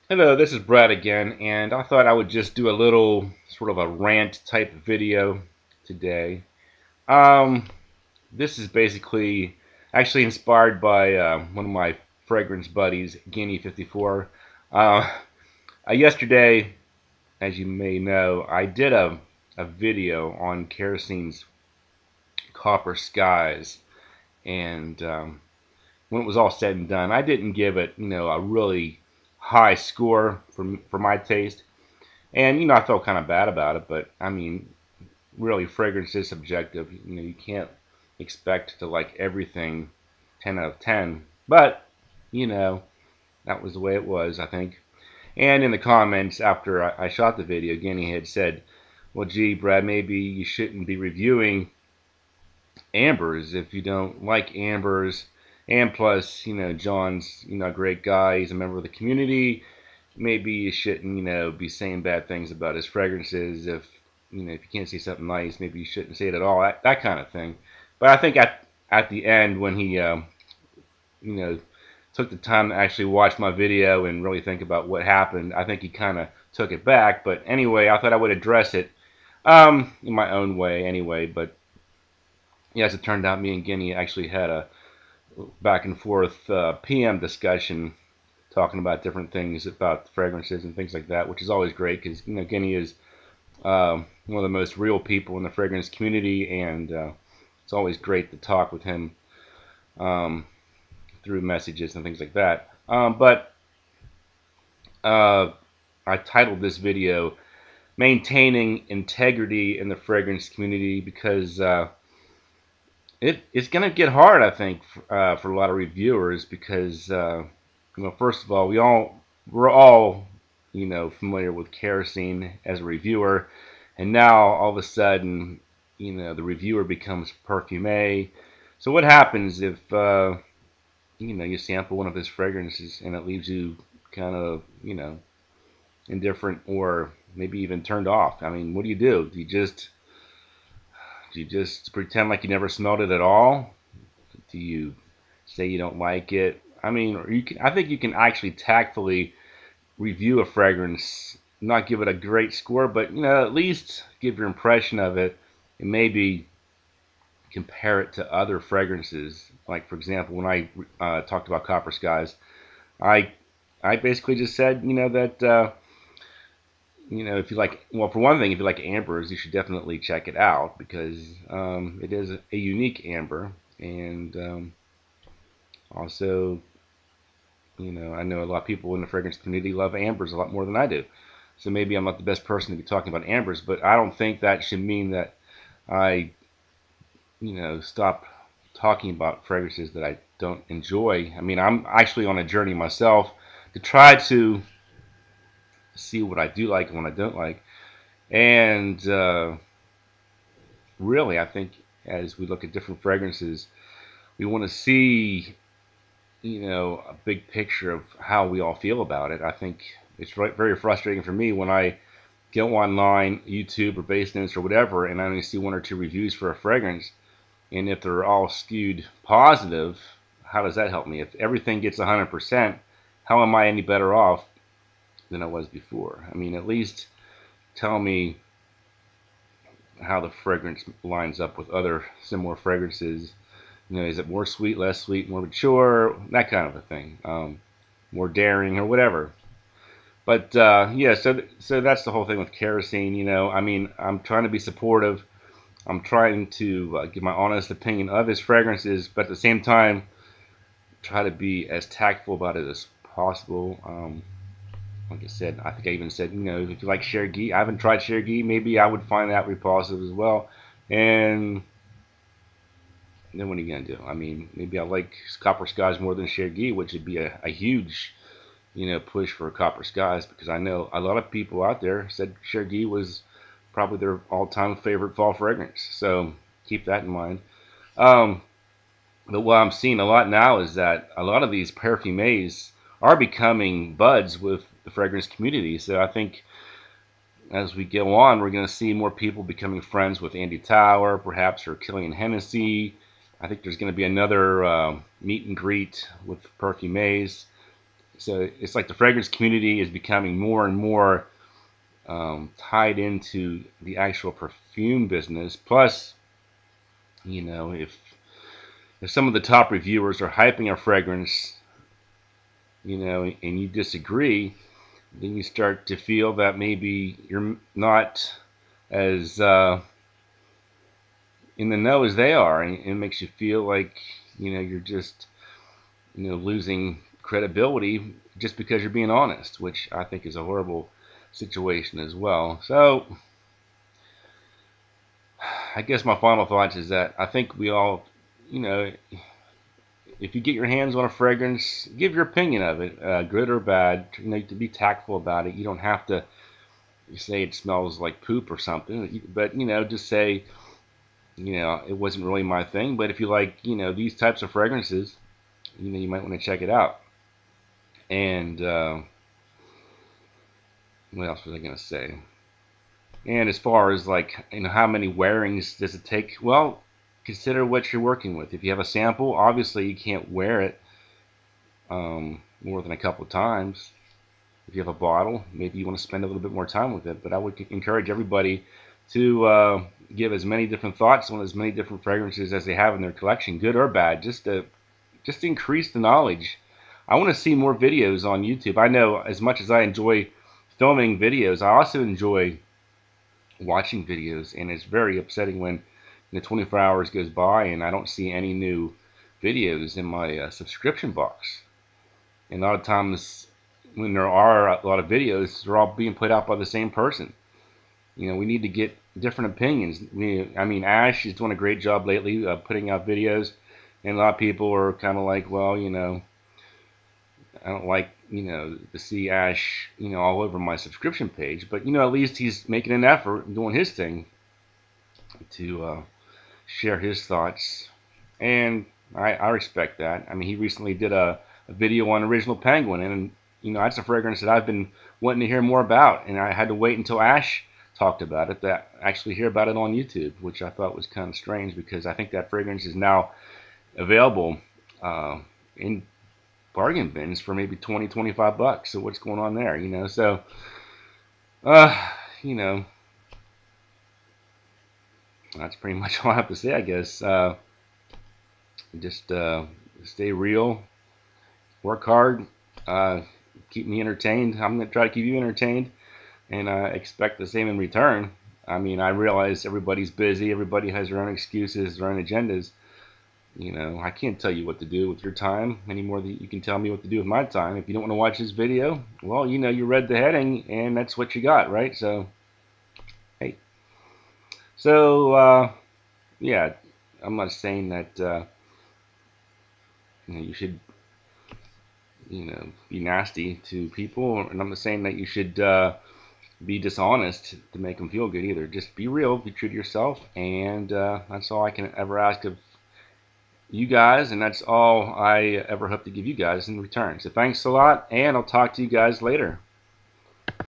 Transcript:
Hello, this is Brad again, and I thought I would just do a little sort of a rant type video today. Um, this is basically actually inspired by one of my fragrance buddies, Guinea 54. Uh, Yesterday, as you may know, I did a video on kerosene's copper skies, and when it was all said and done, I didn't give it, a really high score for my taste. And I felt kind of bad about it, but I mean, really, fragrance is subjective. You can't expect to like everything 10 out of 10. But you know, that was the way it was, I think. And in the comments after I shot the video, again, he had said, "Well, gee, Brad, maybe you shouldn't be reviewing ambers if you don't like ambers." And plus, John's, a great guy. He's a member of the community. Maybe you shouldn't, be saying bad things about his fragrances. If you can't say something nice, maybe you shouldn't say it at all. That kind of thing. But I think at the end when he, you know, took the time to actually watch my video and really think about what happened, I think he kind of took it back. But anyway, I thought I would address it in my own way anyway. But yeah, as it turned out, me and Guinea actually had a back and forth PM discussion talking about different things about fragrances and things like that, which is always great because Guinea is one of the most real people in the fragrance community, and it's always great to talk with him um, through messages and things like that. But uh, I titled this video "Maintaining Integrity in the Fragrance Community" because it's going to get hard, I think, for a lot of reviewers because first of all, we're all familiar with kerosene as a reviewer, and now all of a sudden, the reviewer becomes perfume. So what happens if you sample one of his fragrances and it leaves you kind of indifferent or maybe even turned off? I mean, what do you do? Do you just pretend like you never smelled it at all? Do you say you don't like it? I mean, or you can. I think you can actually tactfully review a fragrance, not give it a great score, but at least give your impression of it, and maybe compare it to other fragrances. Like for example, when I talked about Copper Skies, I I basically just said that if you like, well, for one thing, if you like ambers, you should definitely check it out because it is a unique amber, and also I know a lot of people in the fragrance community love ambers a lot more than I do. So maybe I'm not the best person to be talking about ambers, but I don't think that should mean that I, stop talking about fragrances that I don't enjoy. I mean, I'm actually on a journey myself to try to see what I do like and what I don't like. And really, I think as we look at different fragrances, we want to see a big picture of how we all feel about it. I think it's very frustrating for me when I go online, YouTube or Base Notes or whatever, and I only see one or two reviews for a fragrance, and if they're all skewed positive, how does that help me? If everything gets 100%, how am I any better off than I was before? I mean, at least tell me how the fragrance lines up with other similar fragrances. Is it more sweet, less sweet, more mature, that kind of a thing, more daring or whatever. But yeah, so that's the whole thing with kerosene. I mean, I'm trying to be supportive. I'm trying to give my honest opinion of his fragrances, but at the same time, try to be as tactful about it as possible. Like I said, I think I even said, if you like Chergui, I haven't tried Chergui, maybe I would find that repulsive as well. And then what are you gonna do? I mean, maybe I like Copper Skies more than Chergui, which would be a huge, push for Copper Skies because I know a lot of people out there said Chergui was probably their all-time favorite fall fragrance. So keep that in mind. Um, but what I'm seeing a lot now is that a lot of these parfumers are becoming buds with the fragrance community. So I think as we go on, we're going to see more people becoming friends with Andy Tower, perhaps, or Killian Hennessy. I think there's going to be another meet and greet with perfumers. So it's like the fragrance community is becoming more and more tied into the actual perfume business. Plus, if some of the top reviewers are hyping a fragrance, and you disagree, then you start to feel that maybe you're not as in the know as they are, and it makes you feel like you're just losing credibility just because you're being honest, which I think is a horrible situation as well. So I guess my final thoughts is that I think we all, you know, if you get your hands on a fragrance, give your opinion of it, good or bad. To be tactful about it. You don't have to say it smells like poop or something, but just say, it wasn't really my thing. But if you like, these types of fragrances, you might want to check it out. And what else was I gonna say? And as far as like, how many wearings does it take? Well, consider what you're working with. If you have a sample, obviously you can't wear it more than a couple of times. If you have a bottle, maybe you want to spend a little bit more time with it. But I would encourage everybody to give as many different thoughts on as many different fragrances as they have in their collection, good or bad, just to increase the knowledge. I want to see more videos on YouTube. I know as much as I enjoy filming videos, I also enjoy watching videos, and it's very upsetting when 24 hours goes by and I don't see any new videos in my subscription box. And a lot of times when there are a lot of videos, they're all being put out by the same person. We need to get different opinions. I mean, Ash is doing a great job lately putting out videos, and a lot of people are kind of like, well, I don't like, to see Ash, all over my subscription page, but at least he's making an effort and doing his thing to share his thoughts, and I respect that. I mean, he recently did a video on Original Penguin, and that's a fragrance that I've been wanting to hear more about, and I had to wait until Ash talked about it to actually hear about it on YouTube, which I thought was kind of strange because I think that fragrance is now available in bargain bins for maybe 20-25 bucks. So what's going on there? So uh, you know, that's pretty much all I have to say, I guess. Just stay real, work hard, keep me entertained. I'm going to try to keep you entertained, and expect the same in return. I mean, I realize everybody's busy, everybody has their own excuses, their own agendas. I can't tell you what to do with your time any more than you can tell me what to do with my time. If you don't want to watch this video, well, you read the heading, and that's what you got, right? So, hey. So, yeah, I'm not saying that you should be nasty to people, and I'm not saying that you should be dishonest to make them feel good either. Just be real, be true to yourself, and that's all I can ever ask of you guys, and that's all I ever hope to give you guys in return. So thanks a lot, and I'll talk to you guys later.